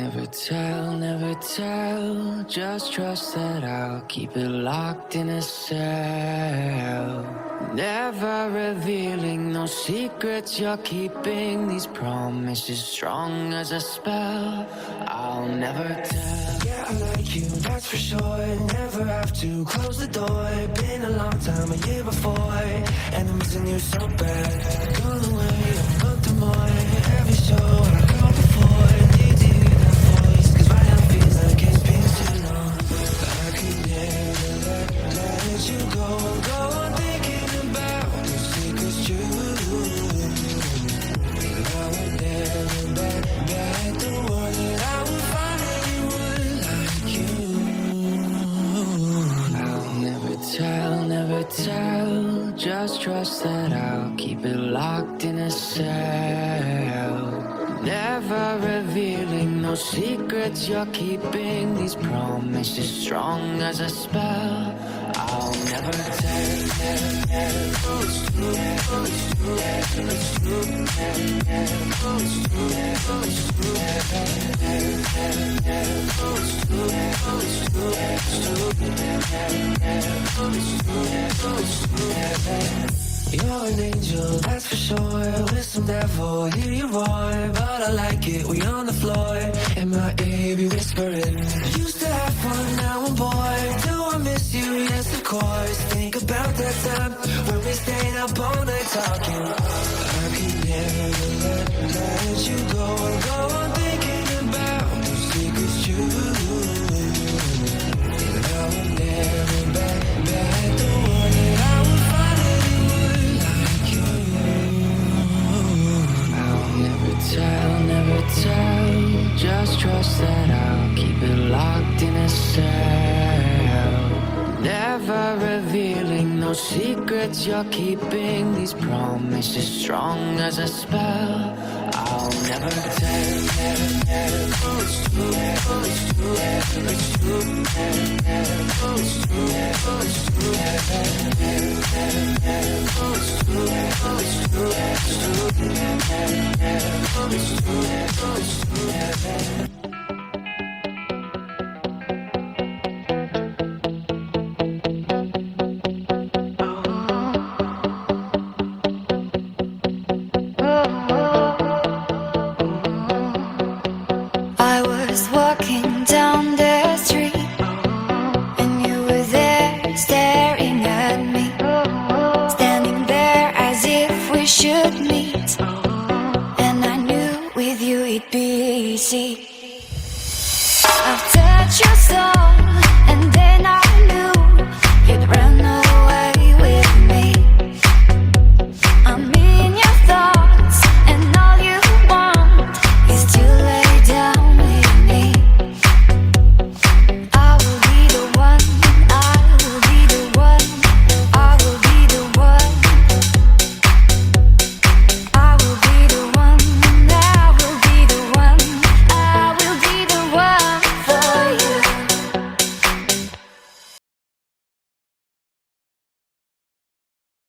never tell, never tell. Just trust that I'll keep it locked in a cell. Never revealing no secrets you're keeping. These promises strong as a spell. I'll never tell. Yeah, I like you, that's for sure. Never have to close the door. Been a long time, a year before, and I'm missing you so bad. Gone away a month or more. Every show I go before, need to hear that voice, 'cause right now feels like it's been too long. I could never let you go. Go on thinking about the secrets true. I would never bet the one that I would find anyone like you. I'll never tell, never tell. Just trust that I'll keep it locked in a cell. Never revealing no secrets you're keeping. These promises strong as a spell. I'll never tell. You're an angel, that's for sure. With some devil, hear you roar. But I like it, we on the floor. In my ear, be whispering. Used to have fun, now I'm bored. Do I miss you? Yes, of course. Think about that time when we stayed up all night talking. I could never let you go. Go on thinking about the secrets true. And I will never back the one that I would find anyone like you. I'll never tell, never tell. Just trust that I'll keep it locked in a cell. Never revealing no secrets you're keeping. These promises strong as a spell. I'll never tell. I was walking down the street, and you were there staring at me, standing there as if we should meet. And I knew with you it'd be easy. I've touched your soul, and then I